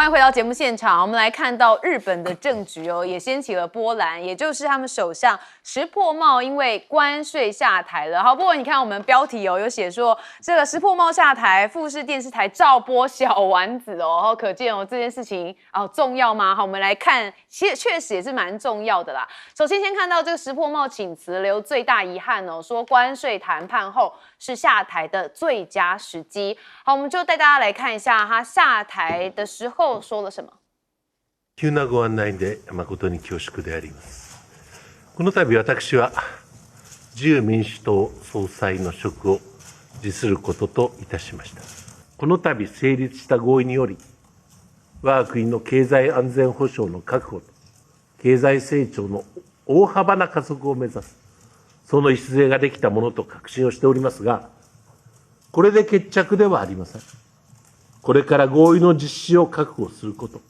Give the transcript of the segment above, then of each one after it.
欢迎回到节目现场，我们来看到日本的政局哦，也掀起了波澜，也就是他们首相石破茂因为关税下台了。好，不过你看我们标题哦，有写说这个石破茂下台，富士电视台照播小丸子哦，好，可见哦这件事情哦重要吗？好，我们来看，确实也是蛮重要的啦。首先先看到这个石破茂请辞留最大遗憾哦，说关税谈判后是下台的最佳时机。好，我们就带大家来看一下他下台的时候说了什么。急なご案内で誠に恐縮であります。この度私は自由民主党総裁の職を辞することといたしました。この度成立した合意により、我が国の経済安全保障の確保と経済成長の大幅な加速を目指す、その礎ができたものと確信をしておりますが、これで決着ではありません。これから合意の実施を確保すること。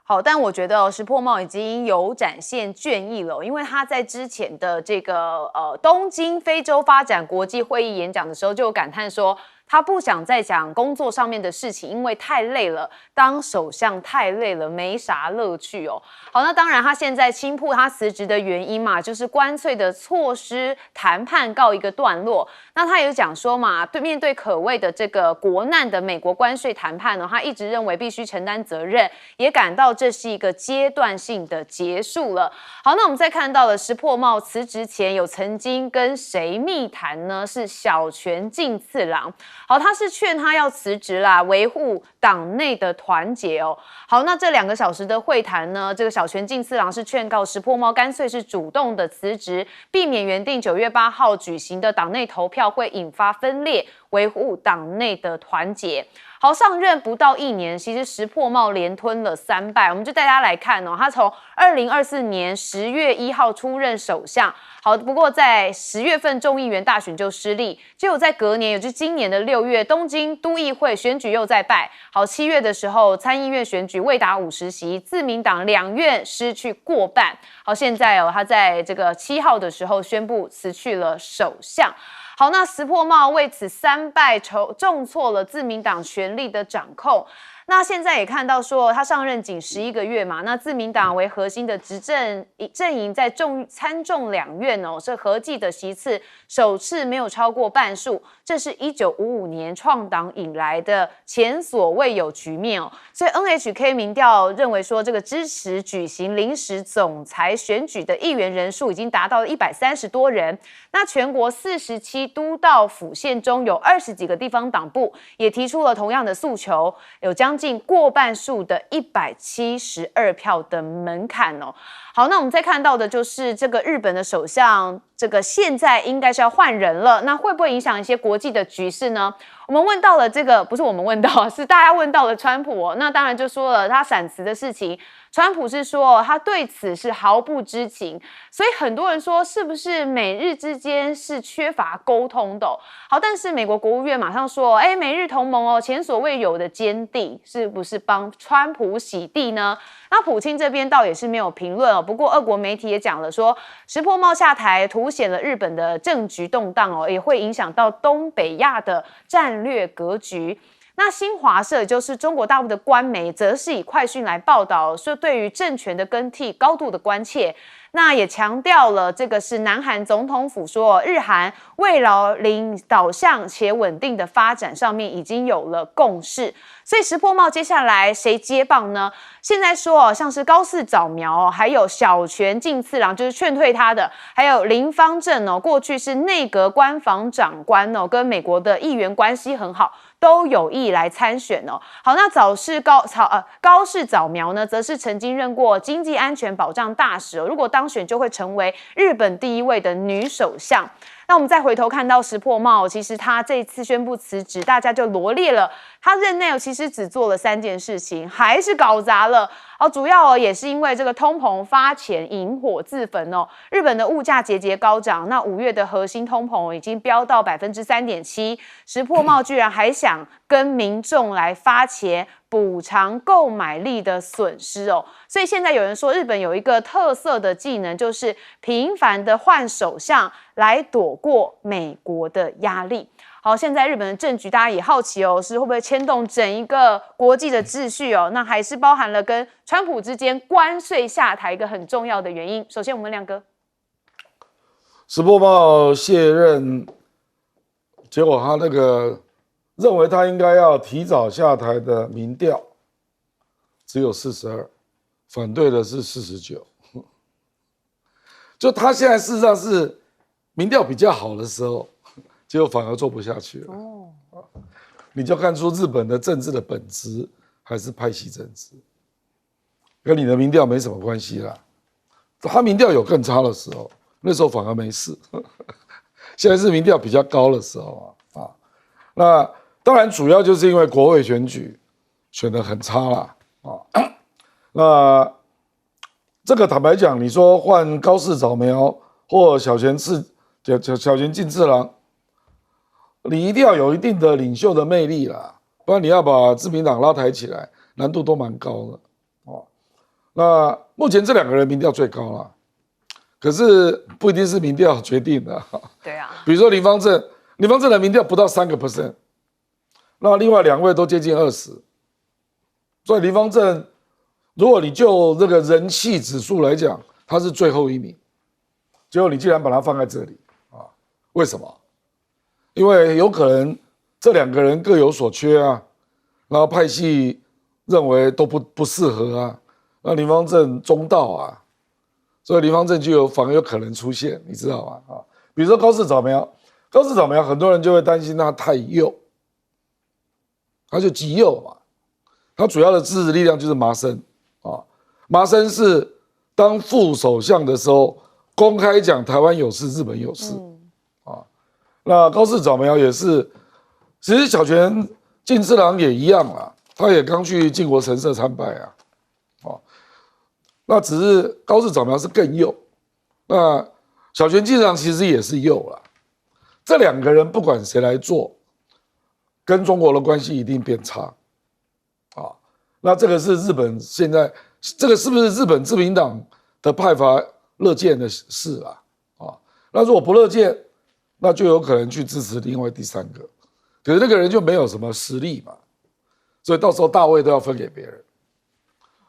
好，但我觉得石破茂已经有展现倦意了，因为他在之前的这个东京非洲发展国际会议演讲的时候，就有感叹说，他不想再讲工作上面的事情，因为太累了，当首相太累了，没啥乐趣哦。好，那当然他现在轻曝他辞职的原因嘛，就是关税的措施谈判告一个段落。那他有讲说嘛，面对可谓的这个国难的美国关税谈判呢，他一直认为必须承担责任，也感到这是一个阶段性的结束了。好，那我们再看到了石破茂辞职前有曾经跟谁密谈呢？是小泉进次郎。好，他是劝他要辞职啦，维护党内的团结哦。好，那这2个小时的会谈呢，这个小泉进次郎是劝告石破茂干脆是主动的辞职，避免原定9月8号举行的党内投票会引发分裂，维护党内的团结。好，上任不到1年，其实石破茂连吞了3败，我们就带大家来看哦，他从2024年10月1号出任首相。好，不过在10月份众议员大选就失利，结果在隔年，也就是今年的6月，东京都议会选举又再败。好，7月的时候参议院选举未达50席，自民党2院失去过半。好，现在哦，他在这个7号的时候宣布辞去了首相。好，那石破茂为此3败重挫了自民党权力的掌控。那现在也看到说，他上任仅11个月嘛，那自民党为核心的执政阵营在参众2院哦，是合计的席次首次没有超过半数，这是1955年创党以来的前所未有局面哦。所以 NHK 民调认为说，这个支持举行临时总裁选举的议员人数已经达到了130多人。那全国47都道府县中有20几个地方党部也提出了同样的诉求，有将近过半数的172票的门槛哦。好，那我们再看到的就是这个日本的首相，这个现在应该是要换人了，那会不会影响一些国际的局势呢？我们问到了这个，不是我们问到，是大家问到了川普哦，那当然就说了他闪辞的事情。川普是说他对此是毫不知情，所以很多人说是不是美日之间是缺乏沟通的哦？好，但是美国国务院马上说，美日同盟哦，前所未有的坚定，是不是帮川普洗地呢？那普京这边倒也是没有评论哦，不过俄国媒体也讲了说，石破茂下台凸显了日本的政局动荡哦，也会影响到东北亚的战略格局。那新华社，也就是中国大陆的官媒，则是以快讯来报道，说对于政权的更替高度的关切。那也强调了，这个是南韩总统府说，日韩未来导向且稳定的发展上面已经有了共识。所以石破茂接下来谁接棒呢？现在说像是高市早苗还有小泉进次郎，就是劝退他的，还有林芳正哦，过去是内阁官房长官哦，跟美国的议员关系很好，都有意来参选哦。好，那高市早苗呢，则是曾经任过经济安全保障大使哦，如果当选就会成为日本第1位的女首相。那我们再回头看到石破茂，其实他这一次宣布辞职，大家就罗列了他任内其实只做了3件事情，还是搞砸了。主要也是因为这个通膨发前引火自焚哦。日本的物价节节高涨，那5月的核心通膨已经飙到3.7%，石破茂居然还想跟民众来发钱补偿购买力的损失哦。所以现在有人说，日本有一个特色的技能，就是频繁的换首相来躲过美国的压力。好，现在日本的政局，大家也好奇哦，是会不会牵动整一个国际的秩序哦？那还是包含了跟川普之间关税下台一个很重要的原因。首先，我们亮哥，石破茂卸任，结果他那个认为他应该要提早下台的民调只有42%，反对的是49%。就他现在事实上是民调比较好的时候，结果反而做不下去了。你就看出日本的政治的本质还是派系政治，跟你的民调没什么关系啦。他民调有更差的时候，那时候反而没事。现在是民调比较高的时候啊。那当然主要就是因为国会选举选得很差啦啊。那这个坦白讲，你说换高市早苗或小泉进次郎，你一定要有一定的领袖的魅力啦，不然你要把自民党拉抬起来，难度都蛮高的哦。那目前这2个人民调最高啦，可是不一定是民调决定的。对啊，比如说林芳正的民调不到3%，那另外2位都接近20%，所以林芳正，如果你就这个人气指数来讲，他是最后1名，结果你竟然把他放在这里啊？为什么？因为有可能这2个人各有所缺啊，然后派系认为都不适合啊，那林芳正中道啊，所以林芳正反而有可能出现，你知道吗？啊，比如说高市早苗，很多人就会担心他太右，他就极右嘛，他主要的支持力量就是麻生啊，麻生是当副首相的时候公开讲台湾有事，日本有事。那高市早苗也是，其实小泉进次郎也一样啦，他也刚去靖国神社参拜啊，那只是高市早苗是更右，那小泉进次郎其实也是右啦。这2个人不管谁来做，跟中国的关系一定变差啊。那这个是日本现在，这个是不是日本自民党的派阀乐见的事啦？啊，那如果不乐见，那就有可能去支持另外第3个，可是那个人就没有什么实力嘛，所以到时候大位都要分给别人。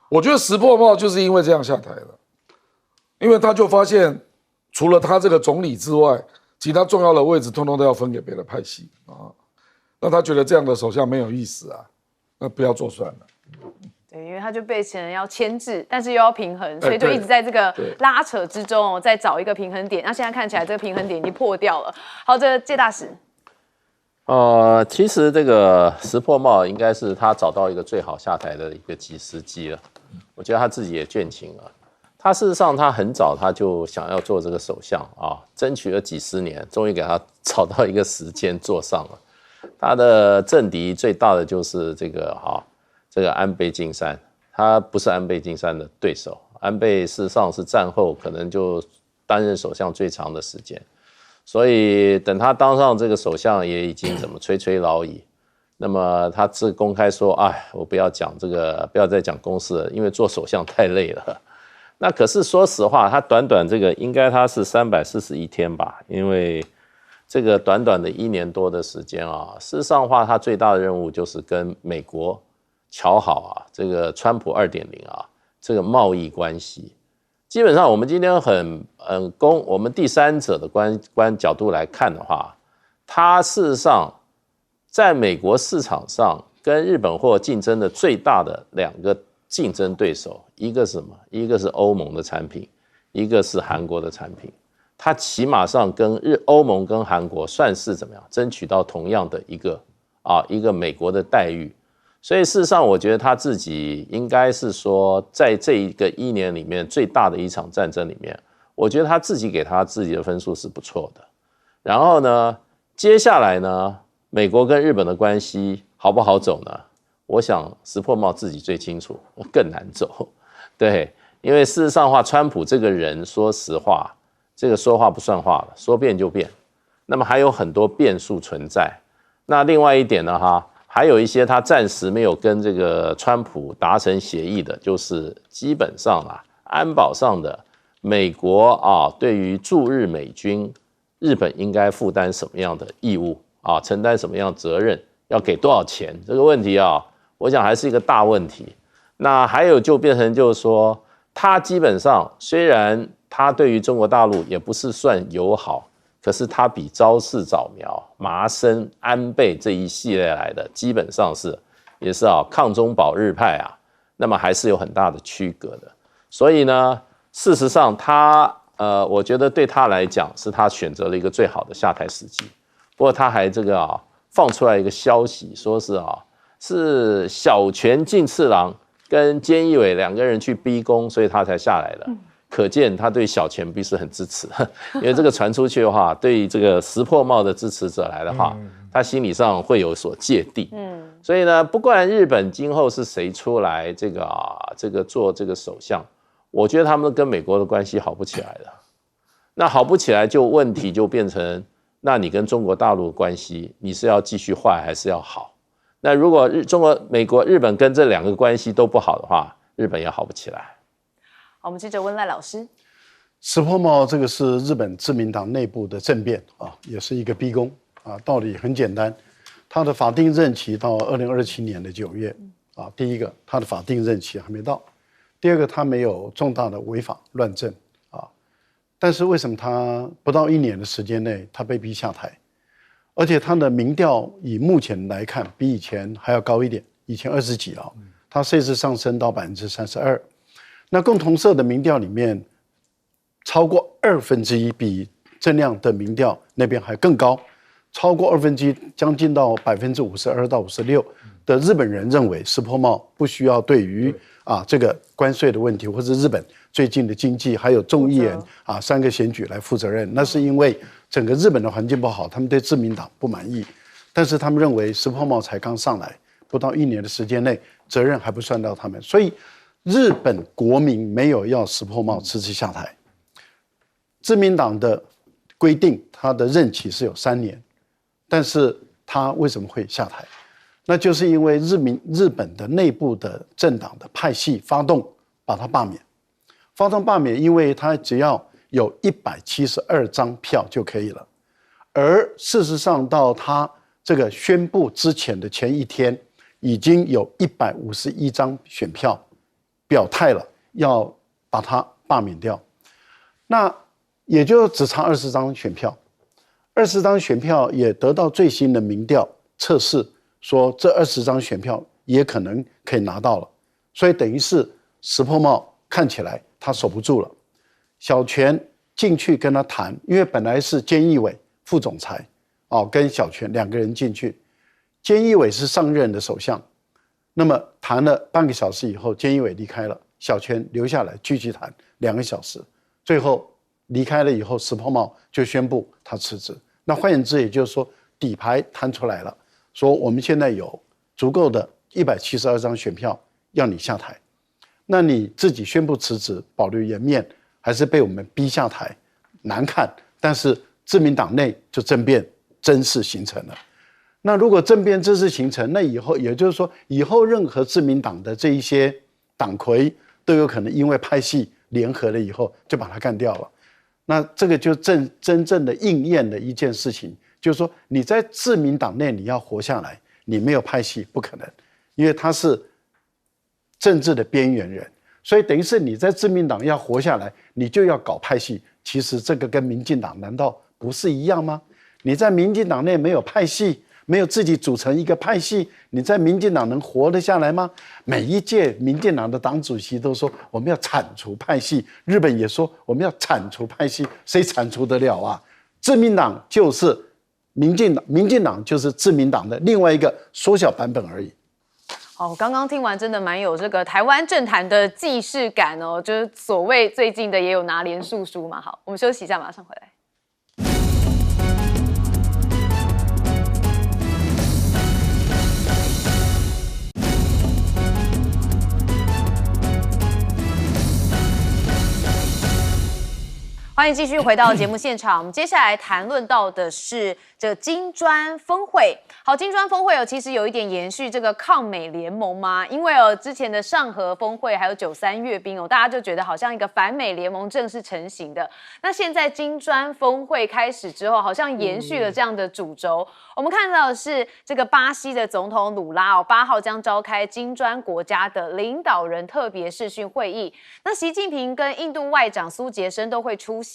我觉得石破茂就是因为这样下台了，因为他就发现除了他这个总理之外，其他重要的位置通通都要分给别的派系啊，那他觉得这样的首相没有意思啊，那不要做算了。对，因为他就被成人要牵制，但是又要平衡，所以就一直在这个拉扯之中哦，再找一个平衡点。那现在看起来这个平衡点已经破掉了。好，这个介大使，其实这个石破茂应该是他找到一个最好下台的一个时机了。我觉得他自己也倦情了。他事实上他很早他就想要做这个首相啊，争取了几十年，终于给他找到一个时间做上了。他的政敌最大的就是这个安倍晋三，他不是安倍晋三的对手。安倍事实上是战后可能就担任首相最长的时间，所以等他当上这个首相，也已经垂垂老矣。那么他自公开说：“哎，我不要讲这个，不要再讲公事了，因为做首相太累了。”那可是说实话，他短短这个应该他是341天吧，因为这个短短的1年多的时间啊，事实上的话，他最大的任务就是跟美国瞧好啊，这个川普2.0啊，这个贸易关系，基本上我们今天我们第三者的角度来看的话，他事实上在美国市场上跟日本货竞争的最大的2个竞争对手，一个是什么？一个是欧盟的产品，一个是韩国的产品。他起码上跟欧盟跟韩国算是怎么样争取到同样的一个美国的待遇。所以事实上，我觉得他自己应该是说，在这一个1年里面最大的一场战争里面，我觉得他自己给他自己的分数是不错的。然后呢，接下来呢，美国跟日本的关系好不好走呢？我想石破茂自己最清楚，更难走。对，因为事实上的话，川普这个人，说实话，这个说话不算话了，说变就变。那么还有很多变数存在。那另外一点呢，还有一些他暂时没有跟这个川普达成协议的，就是基本上安保上的美国对于驻日美军，日本应该负担什么样的义务承担什么样的责任，要给多少钱这个问题我想还是一个大问题。那还有就变成就是说，他基本上虽然他对于中国大陆也不是算友好，可是他比朝市早苗、麻生、安倍这一系列来的，基本上也是抗中保日派那么还是有很大的区隔的。所以呢，事实上我觉得对他来讲是他选择了一个最好的下台时机。不过他还放出来一个消息，说是小泉进次郎跟菅义伟两个人去逼宫，所以他才下来的。可见他对小泉不是很支持，因为这个传出去的话，对于这个石破茂的支持者来的话，他心理上会有所芥蒂。所以呢，不管日本今后是谁出来这个做这个首相，我觉得他们跟美国的关系好不起来的。那好不起来，就问题就变成，那你跟中国大陆的关系，你是要继续坏还是要好？那如果美国、日本跟这两个关系都不好的话，日本也好不起来。好，我们接着问赖老师。石破茂这个是日本自民党内部的政变也是一个逼宫道理很简单，他的法定任期到2027年的9月第一个，他的法定任期还没到；第二个，他没有重大的违法乱政但是为什么他不到1年的时间内，他被逼下台？而且他的民调以目前来看，比以前还要高一点，以前20几他这次上升到32%。那共同社的民调里面，超过1/2，比郑亮的民调那边还更高，超过1/2，将近到52%到56%的日本人认为石破茂不需要对于这个关税的问题，或者日本最近的经济，还有众议员3个选举来负责任。那是因为整个日本的环境不好，他们对自民党不满意，但是他们认为石破茂才刚上来，不到1年的时间内，责任还不算到他们，所以日本国民没有要石破茂辞职下台。自民党的规定，他的任期是有3年，但是他为什么会下台？那就是因为日本的内部的政党的派系发动把他罢免，发动罢免，因为他只要有172张票就可以了，而事实上到他这个宣布之前的前一天，已经有151张选票表态了，要把他罢免掉。那也就只差20张选票，20张选票也得到最新的民调测试，说这20张选票也可能可以拿到了，所以等于是石破茂看起来他守不住了。小泉进去跟他谈，因为本来是菅义伟副总裁跟小泉2个人进去，菅义伟是上任的首相，那么谈了半个小时以后，菅义伟离开了，小泉留下来继续谈2个小时，最后离开了以后，石破茂就宣布他辞职。那换言之，也就是说底牌摊出来了，说我们现在有足够的172张选票要你下台，那你自己宣布辞职，保留颜面，还是被我们逼下台，难看。但是自民党内就政变真是形成了。那如果政变正式形成，那以后也就是说，以后任何自民党的这一些党魁都有可能因为派系联合了以后就把他干掉了。那这个就真正的应验的一件事情，就是说你在自民党内你要活下来，你没有派系不可能，因为他是政治的边缘人，所以等于是你在自民党要活下来，你就要搞派系。其实这个跟民进党难道不是一样吗？你在民进党内没有派系，没有自己组成一个派系，你在民进党能活得下来吗？每一届民进党的党主席都说我们要铲除派系，日本也说我们要铲除派系，谁铲除得了啊？自民党就是民进党，民进党就是自民党的另外一个缩小版本而已。好，刚刚听完真的蛮有这个台湾政坛的既视感哦，就是所谓最近的也有拿连署书嘛。好，我们休息一下，马上回来。欢迎继续回到节目现场。我们接下来谈论到的是这金砖峰会。好，金砖峰会其实有一点延续这个抗美联盟嘛，因为之前的上合峰会还有93阅兵大家就觉得好像一个反美联盟正式成型的。那现在金砖峰会开始之后，好像延续了这样的主轴。我们看到的是这个巴西的总统鲁拉8号将召开金砖国家的领导人特别视讯会议。那习近平跟印度外长苏杰生都会出席。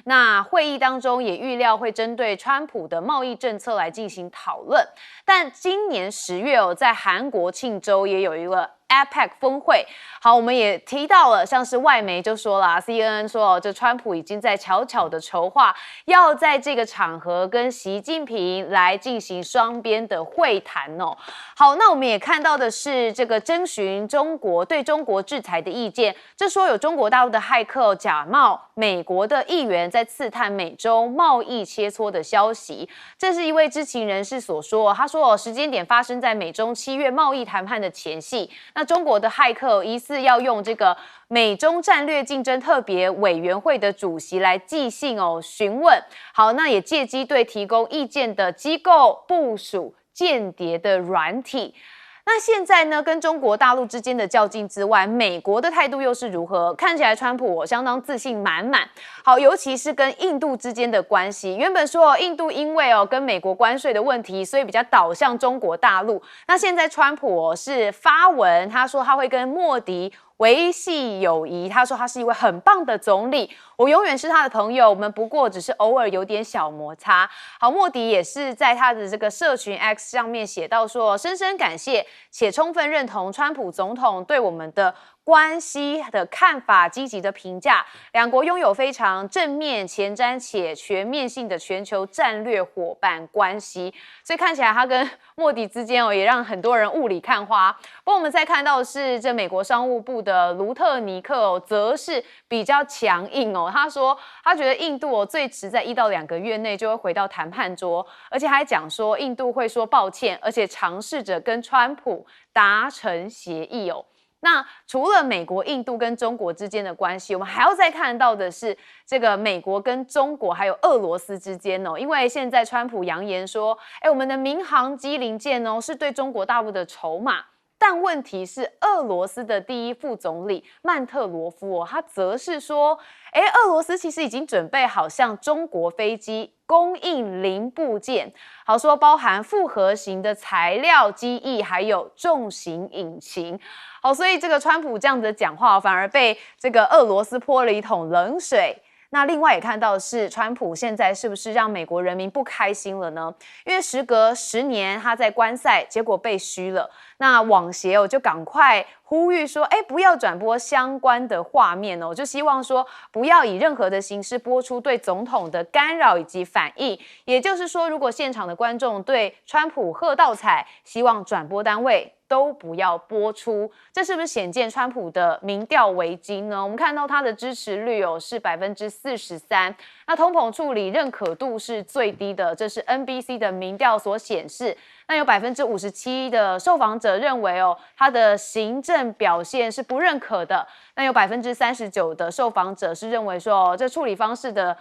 那会议当中也预料会针对川普的贸易政策来进行讨论。但今年10月在韩国庆州也有一个APEC 峰会。好，我们也提到了，像是外媒就说了 CNN 说这川普已经在悄悄的筹划，要在这个场合跟习近平来进行双边的会谈好，那我们也看到的是这个征询中国对中国制裁的意见，这说有中国大陆的骇客假冒美国的议员在刺探美洲贸易切磋的消息。这是一位知情人士所说，他说时间点发生在美中7月贸易谈判的前夕。那中国的骇客疑似要用这个美中战略竞争特别委员会的主席来寄信询问。好，那也借机对提供意见的机构部署间谍的软体。那现在呢，跟中国大陆之间的较劲之外，美国的态度又是如何？看起来川普相当自信满满。好，尤其是跟印度之间的关系，原本说印度因为跟美国关税的问题，所以比较倒向中国大陆。那现在川普是发文，他说他会跟莫迪维系友谊，他说他是一位很棒的总理，我永远是他的朋友，我们不过只是偶尔有点小摩擦。好，莫迪也是在他的这个社群 X 上面写到说，深深感谢且充分认同川普总统对我们的关系的看法，积极的评价，两国拥有非常正面、前瞻且全面性的全球战略伙伴关系。所以看起来他跟莫迪之间也让很多人雾里看花。不过我们再看到的是，这美国商务部的卢特尼克则是比较强硬他说他觉得印度最迟在1到2个月内就会回到谈判桌，而且还讲说印度会说抱歉，而且尝试着跟川普达成协议那除了美国、印度跟中国之间的关系，我们还要再看到的是这个美国跟中国还有俄罗斯之间因为现在川普扬言说，我们的民航机零件是对中国大陆的筹码。但问题是，俄罗斯的第一副总理曼特罗夫他则是说，俄罗斯其实已经准备好向中国飞机供应零部件，好说包含复合型的材料、机翼，还有重型引擎。好，所以这个川普这样的讲话，反而被这个俄罗斯泼了一桶冷水。那另外也看到的是，川普现在是不是让美国人民不开心了呢？因为时隔10年，他在观赛，结果被嘘了。那网协就赶快呼吁说，不要转播相关的画面就希望说不要以任何的形式播出对总统的干扰以及反应。也就是说，如果现场的观众对川普喝倒彩，希望转播单位都不要播出。这是不是显见川普的民调危机呢？我们看到他的支持率是43%，那通膨处理认可度是最低的，这是 NBC 的民调所显示。那有57%的受访者认为他的行政表现是不认可的。那有39%的受访者是认为说这处理方式的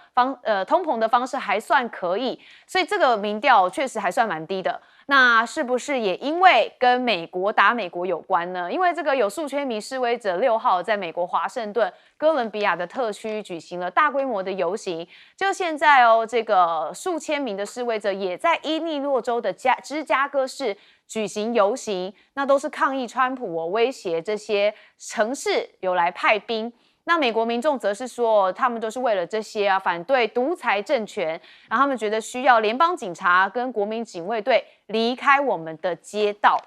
通膨的方式还算可以，所以这个民调确实还算蛮低的。那是不是也因为跟美国打美国有关呢？因为这个有数千名示威者6号在美国华盛顿、哥伦比亚的特区举行了大规模的游行。就现在这个数千名的示威者也在伊利诺州的芝加哥市举行游行，那都是抗议川普威胁这些城市有来派兵。那美国民众则是说，他们都是为了这些反对独裁政权，然后他们觉得需要联邦警察跟国民警卫队离开我们的街道。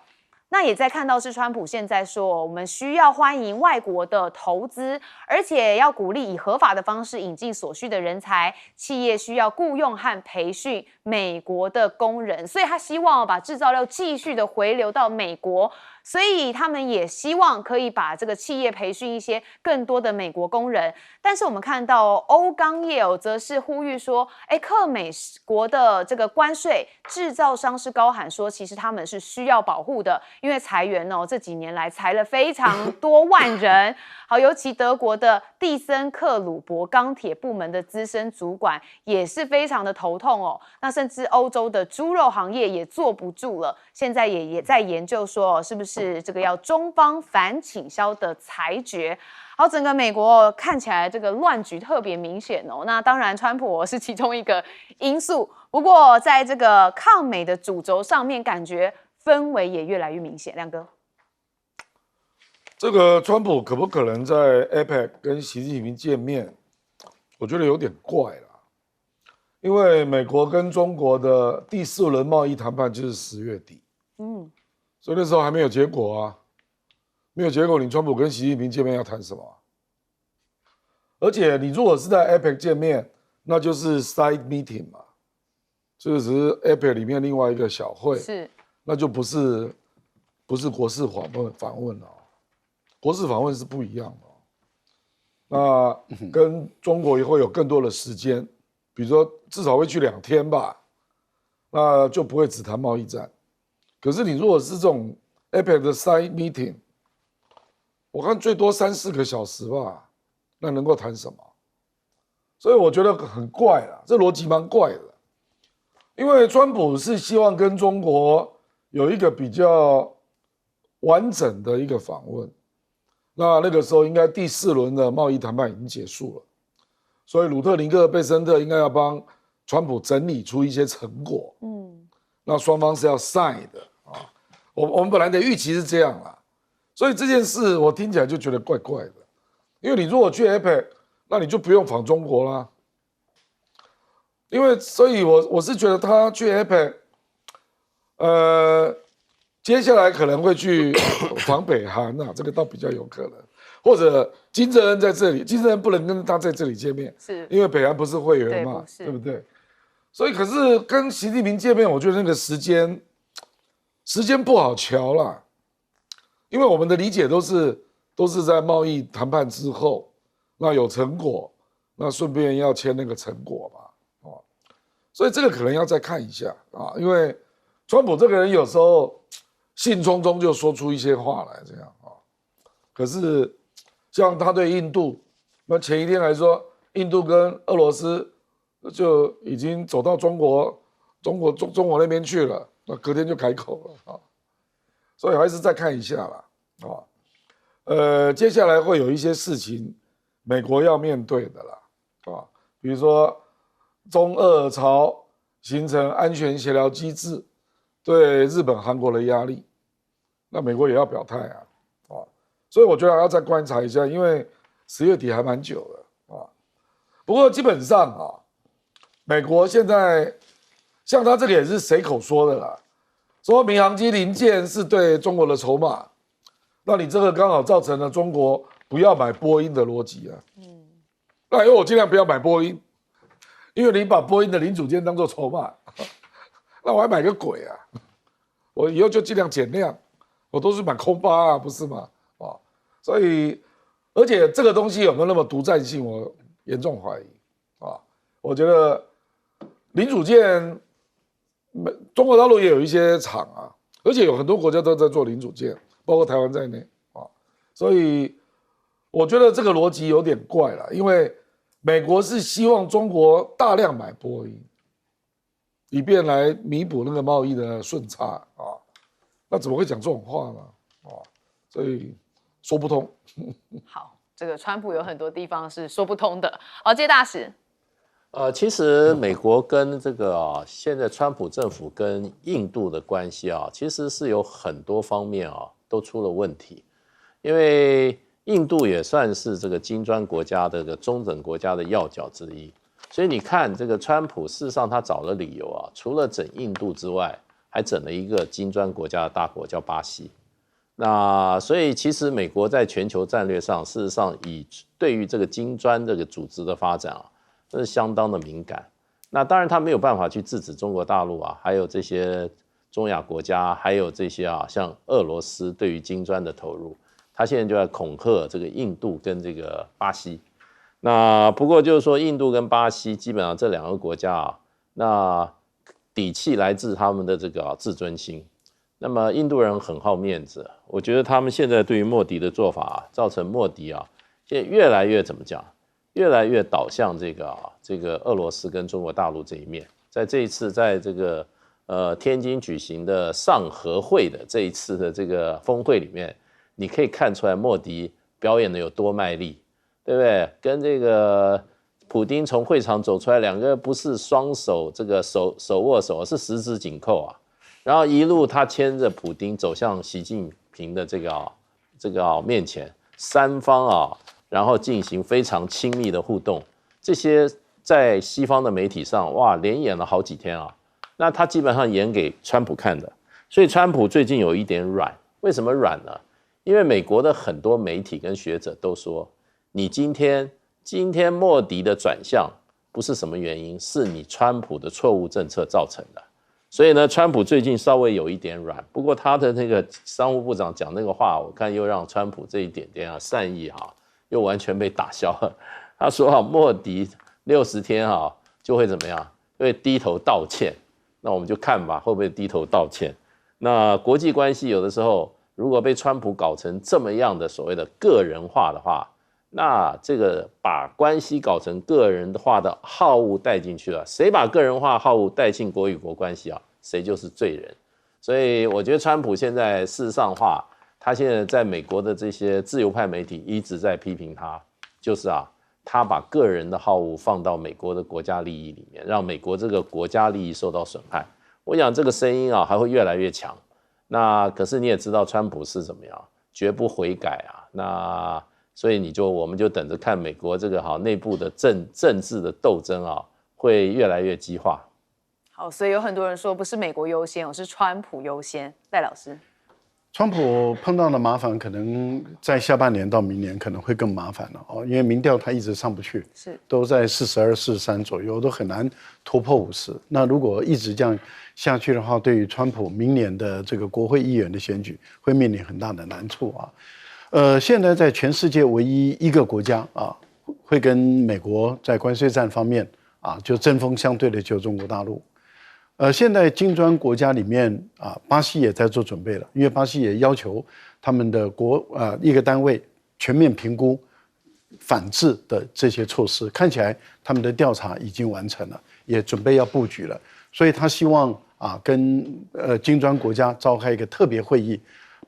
那也在看到是川普现在说，我们需要欢迎外国的投资，而且要鼓励以合法的方式引进所需的人才，企业需要雇用和培训美国的工人，所以他希望把制造业继续的回流到美国。所以他们也希望可以把这个企业培训一些更多的美国工人。但是我们看到欧钢业则是呼吁说，克美国的这个关税，制造商是高喊说其实他们是需要保护的，因因为裁员哦，这几年来裁了非常多万人。好，尤其德国的蒂森克鲁伯钢铁部门的资深主管也是非常的头痛哦。那甚至欧洲的猪肉行业也坐不住了，现在也在研究说，是不是这个要中方反倾销的裁决。好，整个美国看起来这个乱局特别明显哦。那当然，川普是其中一个因素。不过，在这个抗美的主轴上面，感觉氛围也越来越明显。亮哥，这个川普可不可能在 APEC 跟习近平见面？我觉得有点怪啦，因为美国跟中国的第4轮贸易谈判就是10月底，所以那时候还没有结果啊。没有结果，你川普跟习近平见面要谈什么啊？而且你如果是在 APEC 见面，那就是 side meeting 嘛，这个只是 APEC 里面另外一个小会，是，那就不是国事访问哦，国事访问是不一样的哦。那跟中国也会有更多的时间，比如说至少会去2天吧，那就不会只谈贸易战。可是你如果是这种 APEC 的 side meeting，我看最多3-4个小时吧，那能够谈什么？所以我觉得很怪啦，这逻辑蛮怪的。因为川普是希望跟中国有一个比较完整的一个访问，那个时候应该第4轮的贸易谈判已经结束了，所以鲁特林克·贝森特应该要帮川普整理出一些成果，那双方是要 sign 的啊。我们本来的预期是这样啦。所以这件事我听起来就觉得怪怪的，因为你如果去 APEC， 那你就不用访中国啦。所以我是觉得他去 APEC， 接下来可能会去访北韩啊，这个倒比较有可能，或者金正恩在这里，金正恩不能跟他在这里见面，是因为北韩不是会员嘛，对不对？所以可是跟习近平见面，我觉得那个时间不好瞧啦。因为我们的理解都是在贸易谈判之后，那有成果，那顺便要签那个成果嘛，所以这个可能要再看一下啊，因为川普这个人有时候兴冲冲就说出一些话来，这样啊。可是像他对印度，那前一天来说，印度跟俄罗斯就已经走到中国那边去了，那隔天就改口了啊。所以还是再看一下啦，接下来会有一些事情，美国要面对的啦，比如说中俄朝形成安全协调机制，对日本、韩国的压力，那美国也要表态啊，所以我觉得还要再观察一下，因为10月底还蛮久的啊。不过基本上啊，美国现在像他这个也是随口说的啦。说民航机零件是对中国的筹码，那你这个刚好造成了中国不要买波音的逻辑啊。那因为我尽量不要买波音，因为你把波音的零组件当做筹码，那我还买个鬼啊！我以后就尽量减量，我都是买空巴啊，不是吗？所以而且这个东西有没有那么独占性，我严重怀疑啊。我觉得零组件。中国大陆也有一些厂啊，而且有很多国家都在做零组件，包括台湾在内啊，所以我觉得这个逻辑有点怪了，因为美国是希望中国大量买波音，以便来弥补那个贸易的顺差啊，那怎么会讲这种话呢？所以说不通。好，这个川普有很多地方是说不通的。好，谢大使。其实美国跟这个现在川普政府跟印度的关系啊，其实是有很多方面啊都出了问题，因为印度也算是这个金砖国家的这个中等国家的要角之一，所以你看这个川普事实上他找了理由啊，除了整印度之外，还整了一个金砖国家的大国叫巴西。那所以其实美国在全球战略上，事实上对于这个金砖这个组织的发展啊。这是相当的敏感，那当然他没有办法去制止中国大陆啊，还有这些中亚国家，还有这些像俄罗斯对于金砖的投入，他现在就在恐吓这个印度跟这个巴西。那不过就是说，印度跟巴西基本上这2个国家那底气来自他们的这个自尊心。那么印度人很好面子，我觉得他们现在对于莫迪的做法，造成莫迪现在越来越怎么讲，越来越导向这个俄罗斯跟中国大陆这一面。在这一次在这个天津举行的上合会的这一次的这个峰会里面，你可以看出来莫迪表演的有多卖力，对不对？跟这个普丁从会场走出来，两个不是双手这个手握手，是十指紧扣然后一路他牵着普丁走向习近平的这个面前，三方然后进行非常亲密的互动。这些在西方的媒体上，哇，连演了好几天那他基本上演给川普看的，所以川普最近有一点软。为什么软呢？因为美国的很多媒体跟学者都说，你今天莫迪的转向不是什么原因，是你川普的错误政策造成的。所以呢，川普最近稍微有一点软，不过他的那个商务部长讲那个话，我看又让川普这一点点善意又完全被打消了。他说莫迪60天就会怎么样，会低头道歉。那我们就看吧，会不会低头道歉？那国际关系有的时候，如果被川普搞成这么样的所谓的个人化的话，那这个把关系搞成个人化的好恶带进去了，谁把个人化好恶带进国与国关系谁就是罪人。所以我觉得川普现在事实上他现在在美国的这些自由派媒体一直在批评他，就是他把个人的好恶放到美国的国家利益里面，让美国这个国家利益受到损害。我想这个声音还会越来越强。那可是你也知道川普是怎么样，绝不悔改那所以我们就等着看美国这个内部的政治的斗争会越来越激化。好，所以有很多人说不是美国优先，是川普优先。赖老师，川普碰到的麻烦可能在下半年到明年可能会更麻烦了因为民调他一直上不去，都在42、43左右，都很难突破50。那如果一直这样下去的话，对于川普明年的这个国会议员的选举会面临很大的难处现在在全世界唯一一个国家会跟美国在关税战方面就针锋相对的就是中国大陆。现在金砖国家里面巴西也在做准备了，因为巴西也要求他们的一个单位全面评估反制的这些措施，看起来他们的调查已经完成了，也准备要布局了，所以他希望跟金砖国家召开一个特别会议，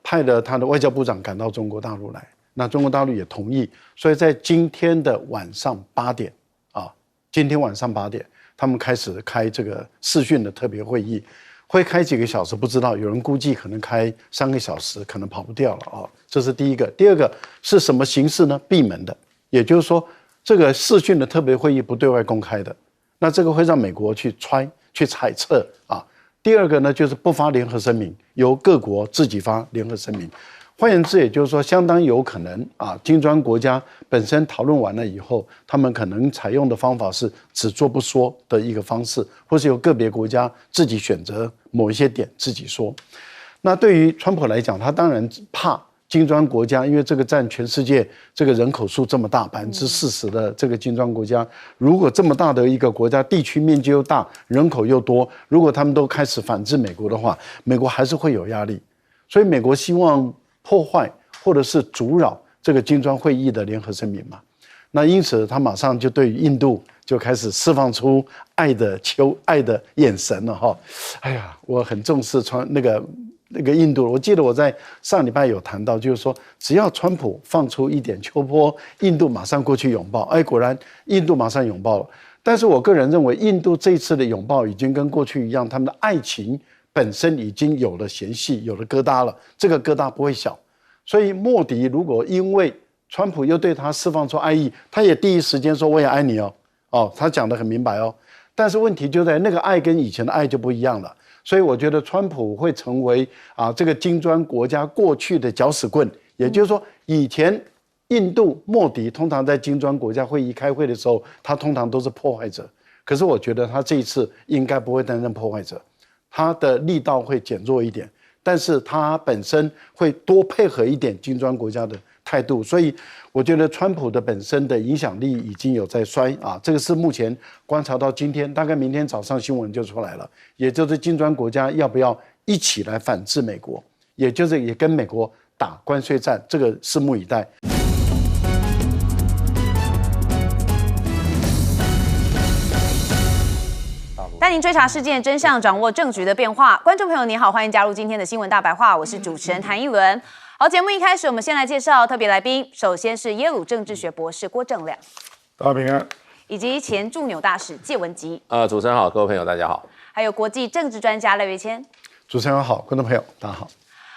派了他的外交部长赶到中国大陆来，那中国大陆也同意，所以在今天的晚上8点今天晚上8点。他们开始开这个视讯的特别会议，会开几个小时不知道，有人估计可能开3个小时，可能跑不掉了这是第一个。第二个是什么形式呢？闭门的，也就是说这个视讯的特别会议不对外公开的，那这个会让美国去猜测第二个呢，就是不发联合声明，由各国自己发联合声明。换言之，也就是说，相当有可能金砖国家本身讨论完了以后，他们可能采用的方法是只做不说的一个方式，或是由个别国家自己选择某一些点自己说。那对于川普来讲，他当然怕金砖国家，因为这个占全世界这个人口数这么大，40%的这个金砖国家，如果这么大的一个国家，地区面积又大，人口又多，如果他们都开始反制美国的话，美国还是会有压力。所以美国希望破坏或者是阻扰这个金砖会议的联合声明嘛，那因此他马上就对印度就开始释放出爱的眼神了哎呀，我很重视那个印度，我记得我在上礼拜有谈到，就是说只要川普放出一点秋波，印度马上过去拥抱，果然印度马上拥抱了。但是我个人认为，印度这一次的拥抱已经跟过去一样，他们的爱情本身已经有了嫌隙，有了疙瘩了，这个疙瘩不会小。所以莫迪如果因为川普又对他释放出爱意，他也第一时间说我也爱你他讲得很明白但是问题就在那个爱跟以前的爱就不一样了。所以我觉得川普会成为这个金砖国家过去的搅屎棍，也就是说以前印度莫迪通常在金砖国家会议开会的时候，他通常都是破坏者，可是我觉得他这一次应该不会担任破坏者，他的力道会减弱一点，但是他本身会多配合一点金砖国家的态度，所以我觉得川普的本身的影响力已经有在衰啊，这个是目前观察到今天，大概明天早上新闻就出来了，也就是金砖国家要不要一起来反制美国，也就是也跟美国打关税战，这个拭目以待。带您追查事件真相，掌握政局的变化。观众朋友您好，欢迎加入今天的新闻大白话，我是主持人谭一伦。好，节目一开始，我们先来介绍特别来宾。首先是耶鲁政治学博士郭正亮，大家平安，以及前驻纽大使介文吉。主持人好，各位朋友大家好。还有国际政治专家赖岳谦。主持人好，观众朋友大家好。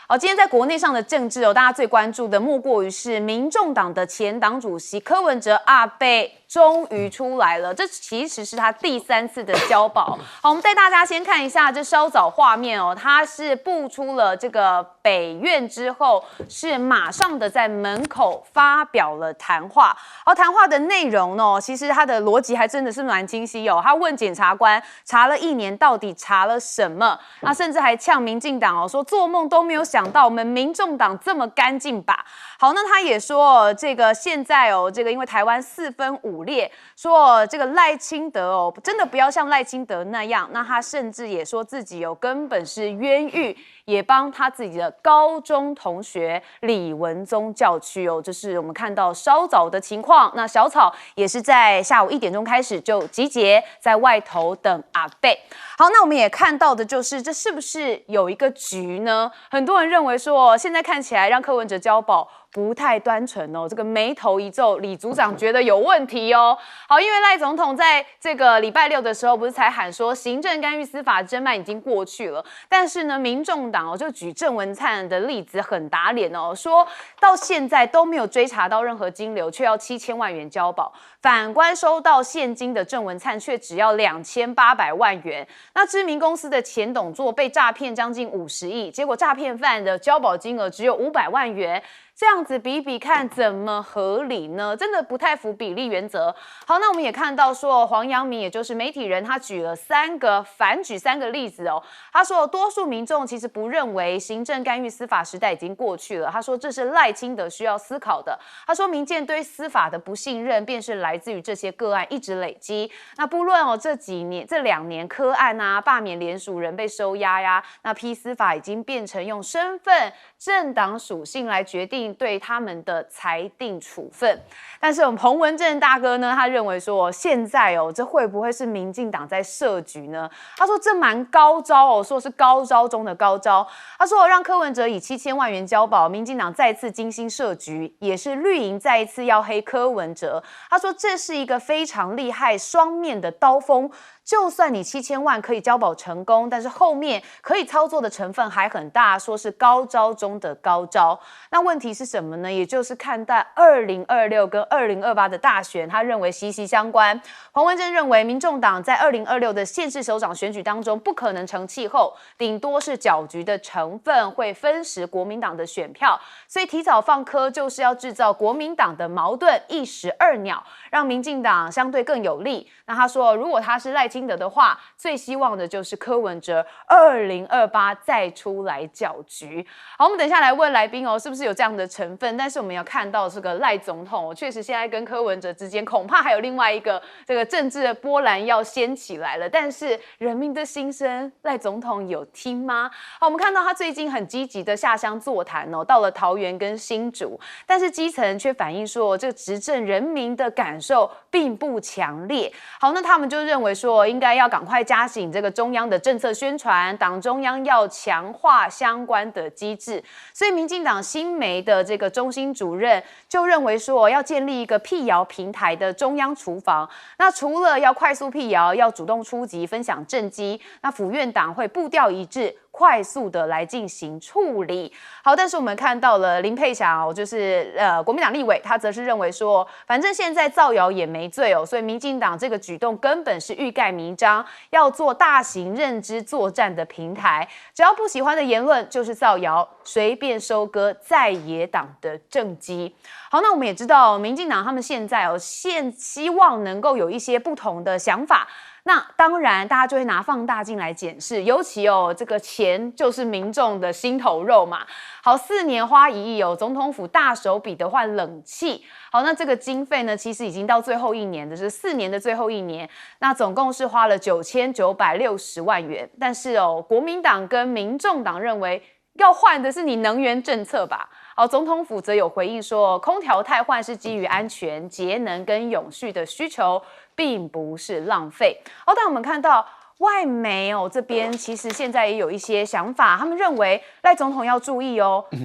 好，今天在国内上的政治大家最关注的莫过于是民众党的前党主席柯文哲阿伯终于出来了，这其实是他第3次的交保。好，我们带大家先看一下这稍早画面他是步出了这个北院之后，是马上的在门口发表了谈话。好，谈话的内容其实他的逻辑还真的是蛮清晰他问检察官查了1年到底查了什么，那甚至还呛民进党说做梦都没有想到我们民众党这么干净吧。好，那他也说这个现在这个因为台湾4分5裂，说这个赖清德真的不要像赖清德那样。那他甚至也说自己根本是冤狱，也帮他自己的高中同学李文宗叫屈这是我们看到稍早的情况。那小草也是在下午1点钟开始就集结在外头等阿伯。好，那我们也看到的就是这是不是有一个局呢？很多人认为说现在看起来让柯文哲交保不太单纯这个眉头一皱，李组长觉得有问题好，因为赖总统在这个礼拜6的时候不是才喊说行政干预司法侦办已经过去了，但是呢民众党就举郑文灿的例子很打脸说到现在都没有追查到任何金流，却要7000万元交保，反观收到现金的郑文灿却只要2800万元。那知名公司的前董座被诈骗将近50亿，结果诈骗犯的交保金额只有500万元。这样子比比看怎么合理呢？真的不太符比例原则。好，那我们也看到说黄阳明也就是媒体人，他举了反举3个例子他说多数民众其实不认为行政干预司法时代已经过去了，他说这是赖清德需要思考的。他说民间对司法的不信任便是来自于这些个案一直累积。那不论这2年柯案罢免联署人被收押呀，那批司法已经变成用身份政党属性来决定对他们的裁定处分。但是我们彭文正大哥呢，他认为说现在这会不会是民进党在设局呢？他说这蛮高招说是高招中的高招。他说让柯文哲以7000万元交保，民进党再次精心设局，也是绿营再一次要黑柯文哲。他说这是一个非常厉害双面的刀锋，就算你7000万可以交保成功，但是后面可以操作的成分还很大，说是高招中的高招。那问题是什么呢？也就是看待2026跟2028的大选，他认为息息相关。彭文正认为民众党在2026的县市首长选举当中不可能成气候，顶多是搅局的成分，会分食国民党的选票，所以提早放柯就是要制造国民党的矛盾，一石二鸟，让民进党相对更有利。那他说如果他是赖清德的话，最希望的就是柯文哲2028再出来搅局。好，我们等一下来问来宾是不是有这样的成分？但是我们要看到这个赖总统确实现在跟柯文哲之间恐怕还有另外一个这个政治的波澜要掀起来了。但是人民的心声，赖总统有听吗？好，我们看到他最近很积极的下乡座谈到了桃园跟新竹，但是基层却反映说这个执政人民的感受并不强烈。好，那他们就认为说应该要赶快加紧这个中央的政策宣传，党中央要强化相关的机制。所以民进党新媒的这个中心主任就认为说要建立一个辟谣平台的中央厨房。那除了要快速辟谣，要主动出击分享政绩，那府院党会步调一致，快速的来进行处理。好，但是我们看到了林佩霞就是国民党立委，他则是认为说，反正现在造谣也没罪所以民进党这个举动根本是欲盖弥彰，要做大型认知作战的平台，只要不喜欢的言论就是造谣，随便收割在野党的政绩。好，那我们也知道，民进党他们现在希望能够有一些不同的想法。那当然，大家就会拿放大镜来检视，尤其这个钱就是民众的心头肉嘛。好，4年花1亿总统府大手笔的换冷气。好，那这个经费呢，其实已经到最后1年的，就是4年的最后1年，那总共是花了9960万元。但是国民党跟民众党认为要换的是你能源政策吧。好，总统府则有回应说，空调汰换是基于安全、节能跟永续的需求，并不是浪费。好，但我们看到外媒这边其实现在也有一些想法，他们认为赖总统要注意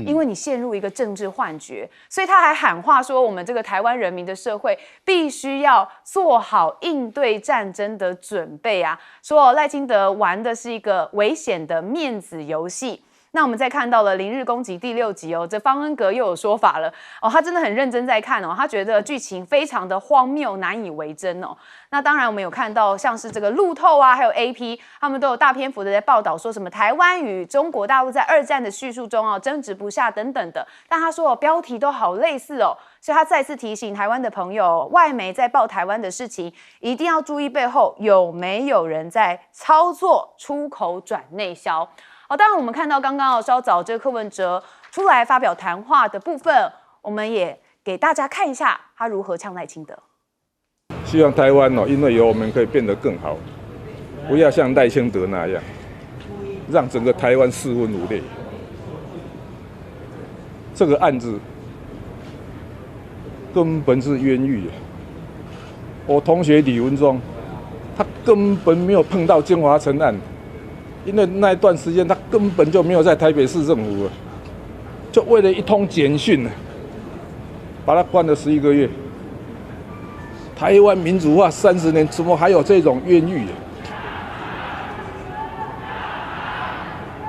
因为你陷入一个政治幻觉，所以他还喊话说，我们这个台湾人民的社会必须要做好应对战争的准备啊，说赖清德玩的是一个危险的面子游戏。那我们再看到了《零日攻击》第6集这方恩格又有说法了他真的很认真在看他觉得剧情非常的荒谬，难以为真那当然我们有看到像是这个路透还有 AP 他们都有大篇幅的在报道说什么台湾与中国大陆在2战的叙述中争执不下等等的，但他说标题都好类似所以他再次提醒台湾的朋友，外媒在报台湾的事情一定要注意背后有没有人在操作出口转内销。当然我们看到刚刚稍早这个柯文哲出来发表谈话的部分，我们也给大家看一下他如何呛赖清德。希望台湾因为有我们可以变得更好，不要像赖清德那样，让整个台湾四分五裂。这个案子根本是冤狱我同学李文忠，他根本没有碰到金华城案。因为那一段时间他根本就没有在台北市政府就为了一通简讯把他关了11个月。台湾民主化30年，怎么还有这种冤狱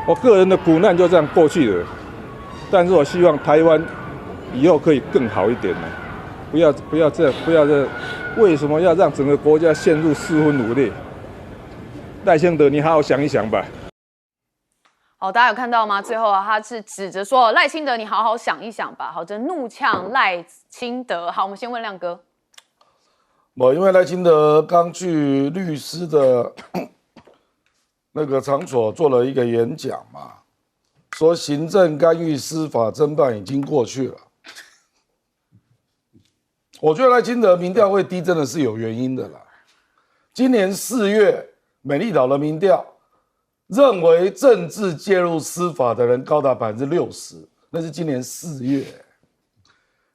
我个人的苦难就这样过去了，但是我希望台湾以后可以更好一点不要这样，为什么要让整个国家陷入四分五裂？赖清德，你好好想一想吧。好，大家有看到吗？最后他是指着说赖清德，你好好想一想吧。好，这怒呛赖清德。好，我们先问亮哥。因为赖清德刚去律师的那个场所做了一个演讲嘛，说行政干预司法侦办已经过去了。我觉得赖清德民调会低，真的是有原因的啦。今年4月。美丽岛的民调认为政治介入司法的人高达60%，那是今年4月。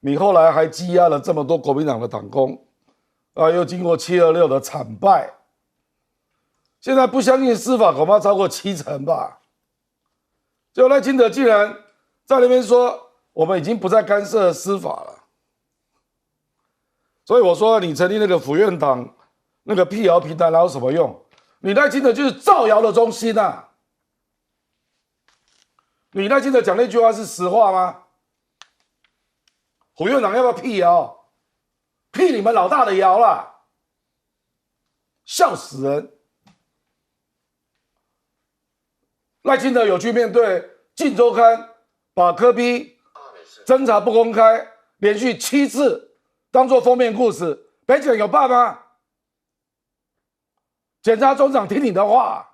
你后来还羁押了这么多国民党的党工，又经过726的惨败，现在不相信司法恐怕超过70%吧。结果赖清德竟然在那边说，我们已经不再干涉司法了。所以我说，你成立那个府院党那个辟谣平台，哪有什么用？你赖清德就是造谣的中心啊！你赖清德讲那句话是实话吗？府院长要不要辟谣？辟你们老大的谣啦！笑死人！赖清德有去面对《镜周刊》，把柯 P 侦查不公开连续7次当作封面故事，北检有办吗？检察总长听你的话，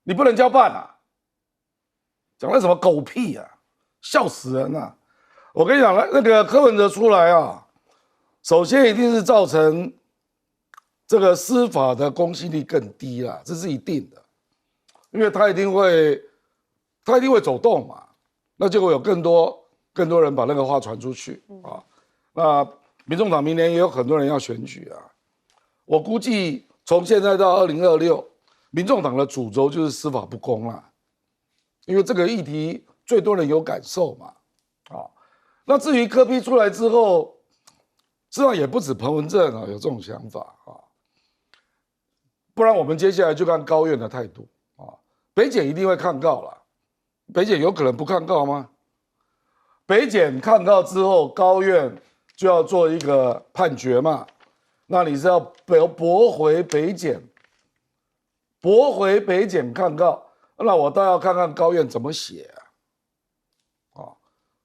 你不能交办啊！讲的什么狗屁啊，笑死人啊！我跟你讲，那个柯文哲出来首先一定是造成这个司法的公信力更低啦，这是一定的，因为他一定会走动嘛，那就会有更多人把那个话传出去那民众党明年也有很多人要选举我估计。从现在到2026，民众党的主轴就是司法不公啦，因为这个议题最多人有感受嘛，那至于柯 P 出来之后，实际上也不止彭文正有这种想法不然我们接下来就看高院的态度北检一定会抗告啦，北检有可能不抗告吗？北检抗告之后，高院就要做一个判决嘛。那你是要驳回北检抗告，那我倒要看看高院怎么写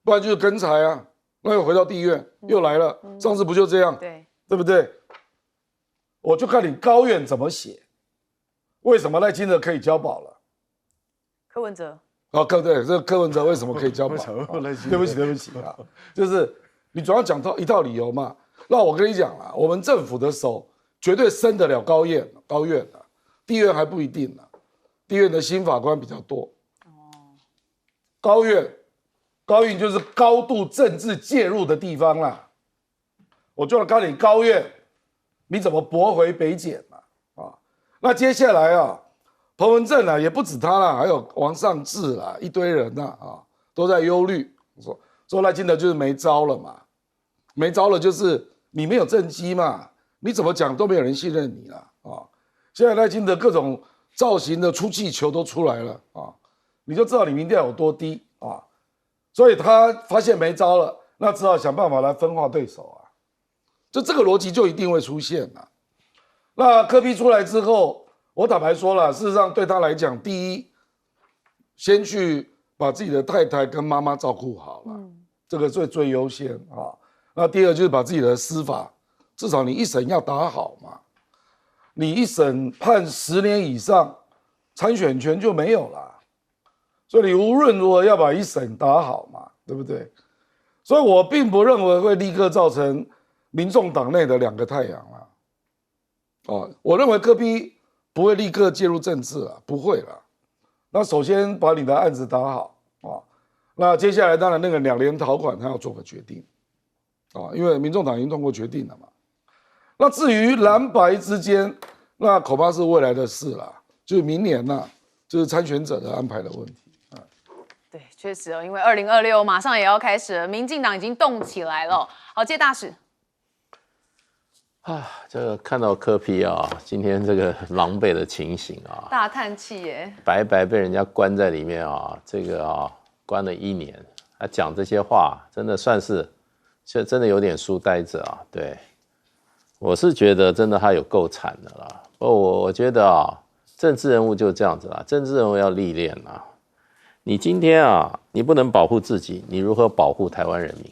不然就是跟裁那又回到地院又来了，上次不就这样，对不对？我就看你高院怎么写为什么赖清德可以交保了？柯文哲哦，对，这个柯文哲为什么可以交保？对不起啊，就是你总要讲到一套理由嘛。那我跟你讲啊，我们政府的手绝对升得了高院的，地院还不一定呢。地院的新法官比较多。高院就是高度政治介入的地方啦。我就要告诉你，高院你怎么驳回北检嘛？啊，那接下来啊。彭文正啊，也不止他啦，还有王上志啦，一堆人呐啊，都在忧虑，说赖清德就是没招了嘛，没招了就是你没有政绩嘛，你怎么讲都没有人信任你了啊。现在赖清德各种造型的出气球都出来了啊，你就知道你民调有多低啊。所以他发现没招了，那只好想办法来分化对手啊，就这个逻辑就一定会出现了。那柯 P 出来之后。我坦白说了，事实上对他来讲，第一，先去把自己的太太跟妈妈照顾好了，这个最优先啊。那第二就是把自己的司法，至少你一审要打好嘛。你一审判10年以上，参选权就没有了。所以你无论如何要把一审打好嘛，对不对？所以我并不认为会立刻造成民众党内的2个太阳啦。哦，我认为柯 P。不会立刻介入政治了，不会了。那首先把你的案子打好啊，那接下来当然那个2联逃款他要做个决定啊，因为民众党已经通过决定了嘛。那至于蓝白之间，那恐怕是未来的事了，就是明年呐，就是参选者的安排的问题。对，确实哦，因为2026马上也要开始了，民进党已经动起来了。好，谢大使。啊，这个看到柯 P 啊，今天这个狼狈的情形啊，大叹气耶，白白被人家关在里面啊，这个啊关了1年，他讲这些话，真的算是，真的有点书呆子啊。对，我是觉得真的他有够惨的啦。我觉得啊，政治人物就这样子啦，政治人物要历练啊。你今天啊，你不能保护自己，你如何保护台湾人民？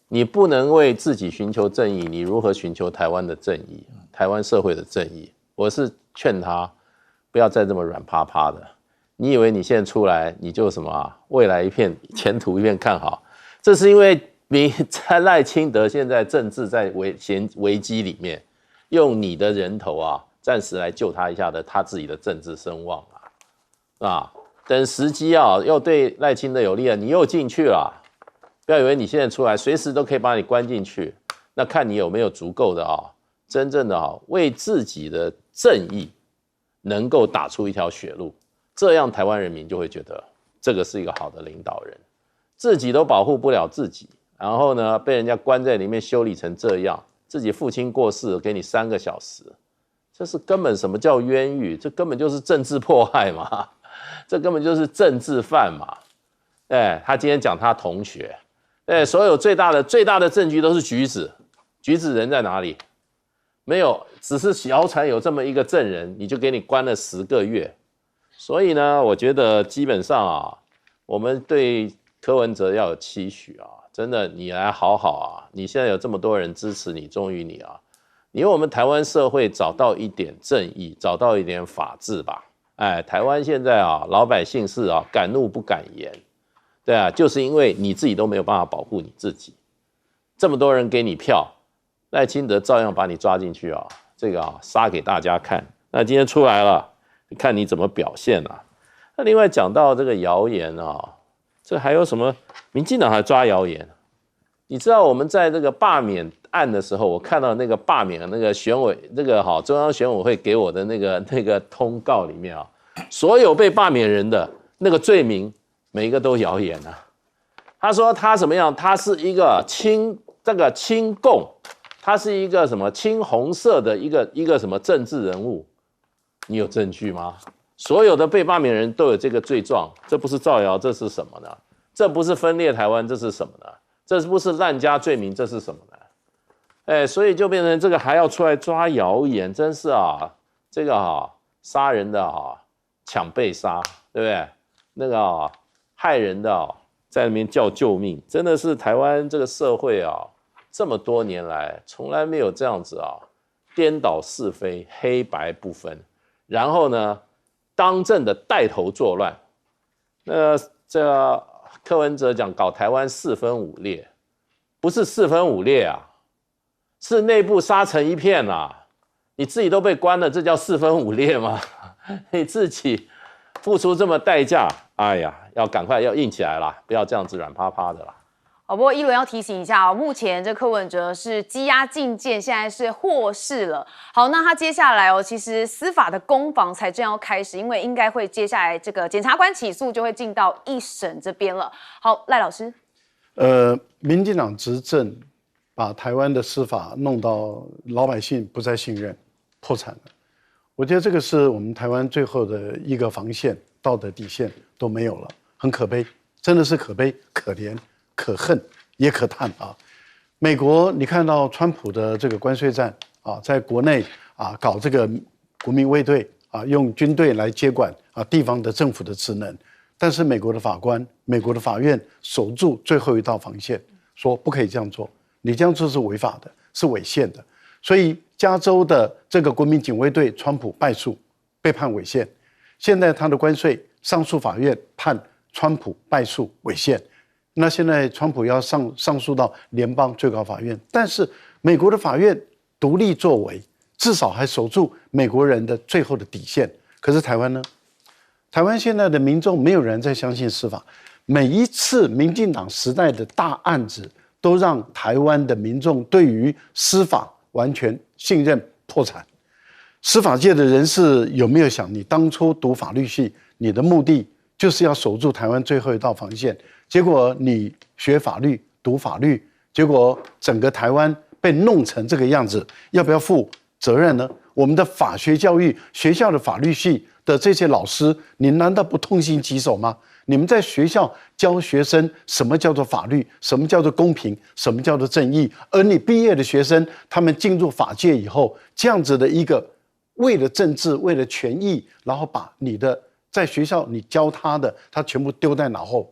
你不能为自己寻求正义，你如何寻求台湾的正义，台湾社会的正义？我是劝他不要再这么软趴趴的。你以为你现在出来你就什么啊？未来前途一片看好？这是因为你在赖清德现在政治在危机里面，用你的人头啊，暂时来救他一下的他自己的政治声望啊，等时机啊，又对赖清德有利了，你又进去了。不要以为你现在出来，随时都可以把你关进去。那看你有没有足够的真正的为自己的正义能够打出一条血路，这样台湾人民就会觉得这个是一个好的领导人。自己都保护不了自己，然后呢被人家关在里面修理成这样，自己父亲过世给你3个小时，这是根本什么叫冤狱？这根本就是政治迫害嘛，这根本就是政治犯嘛。他今天讲他同学。所有最大的证据都是橘子人在哪里？没有，只是谣传有这么一个证人，你就给你关了10个月。所以呢，我觉得基本上啊，我们对柯文哲要有期许啊，真的，你来好好啊，你现在有这么多人支持你，忠于你啊，你为我们台湾社会找到一点正义，找到一点法治吧。台湾现在啊，老百姓是敢怒不敢言。对啊，就是因为你自己都没有办法保护你自己，这么多人给你票，赖清德照样把你抓进去这个杀给大家看。那今天出来了，看你怎么表现啊。那另外讲到这个谣言这还有什么？民进党还抓谣言？你知道我们在这个罢免案的时候，我看到那个罢免的那个选委，那个中央选委会给我的那个通告里面所有被罢免人的那个罪名。每一个都谣言他说他什么样？他是一个亲共，他是一个什么青红色的一个什么政治人物？你有证据吗？所有的被罢免人都有这个罪状，这不是造谣，这是什么呢？这不是分裂台湾，这是什么呢？这不是滥加罪名，这是什么呢？所以就变成这个还要出来抓谣言，真是这个杀人的抢被杀，对不对？那个害人的在那边叫救命，真的是台湾这个社会这么多年来从来没有这样子颠倒是非，黑白不分，然后呢，当政的带头作乱。这柯文哲讲搞台湾4分5裂，不是4分5裂啊，是内部杀成一片啊！你自己都被关了，这叫4分5裂吗？你自己付出这么代价，哎呀，要赶快要硬起来啦，不要这样子软趴趴的啦。不过一轮要提醒一下目前这柯文哲是羁押禁见，现在是获释了。好，那他接下来其实司法的攻防才正要开始，因为应该会接下来这个检察官起诉就会进到一审这边了。好，赖老师，民进党执政把台湾的司法弄到老百姓不再信任，破产了。我觉得这个是我们台湾最后的一个防线，道德底线都没有了，很可悲，真的是可悲、可怜。可恨也可叹啊！美国，你看到川普的这个关税战啊，在国内啊搞这个国民卫队啊，用军队来接管啊地方的政府的职能，但是美国的法官、美国的法院守住最后一道防线，说不可以这样做，你这样做是违法的，是违宪的。所以加州的这个国民警卫队，川普败诉，被判违宪。现在他的关税，上诉法院判川普败诉违宪。那现在川普要上诉到联邦最高法院，但是美国的法院独立作为，至少还守住美国人的最后的底线。可是台湾呢？台湾现在的民众没有人再相信司法，每一次民进党时代的大案子，都让台湾的民众对于司法完全信任破产。司法界的人士有没有想，你当初读法律系，你的目的就是要守住台湾最后一道防线？结果你学法律、读法律，结果整个台湾被弄成这个样子，要不要负责任呢？我们的法学教育学校的法律系的这些老师，你难道不痛心疾首吗？你们在学校教学生什么叫做法律，什么叫做公平，什么叫做正义，而你毕业的学生，他们进入法界以后，这样子的一个为了政治、为了权益，然后把你的在学校你教他的，他全部丢在脑后。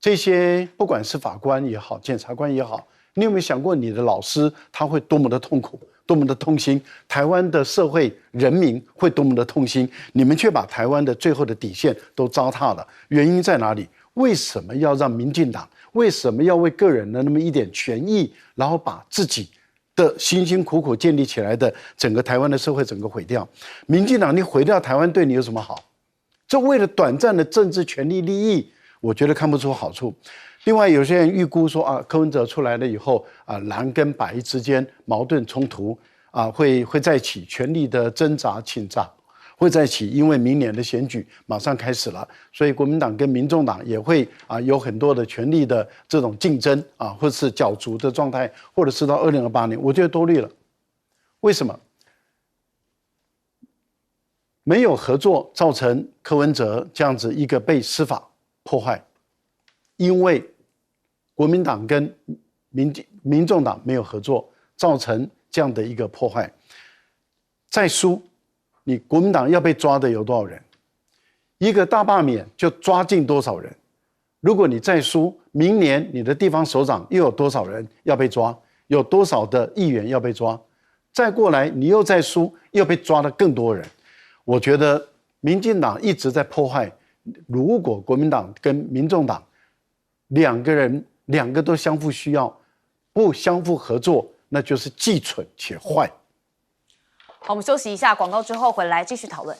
这些不管是法官也好，检察官也好，你有没有想过你的老师他会多么的痛苦，多么的痛心？台湾的社会人民会多么的痛心？你们却把台湾的最后的底线都糟蹋了，原因在哪里？为什么要让民进党？为什么要为个人的那么一点权益，然后把自己的辛辛苦苦建立起来的整个台湾的社会整个毁掉？民进党，你毁掉台湾对你有什么好？这为了短暂的政治权利利益，我觉得看不出好处。另外，有些人预估说啊，柯文哲出来了以后啊，蓝跟白之间矛盾冲突啊，会再起权力的挣扎倾轧，会再起，因为明年的选举马上开始了，所以国民党跟民众党也会啊有很多的权力的这种竞争啊，或者是角逐的状态，或者是到2028年，我觉得多虑了。为什么？没有合作，造成柯文哲这样子一个被司法破坏，因为国民党跟民众党没有合作，造成这样的一个破坏。再输，你国民党要被抓的有多少人？一个大罢免就抓进多少人？如果你再输，明年你的地方首长又有多少人要被抓？有多少的议员要被抓？再过来你又再输，又被抓了更多人。我觉得民进党一直在破坏。如果国民党跟民众党两个都相互需要，不相互合作，那就是既蠢且坏。好，我们休息一下，广告之后回来继续讨论。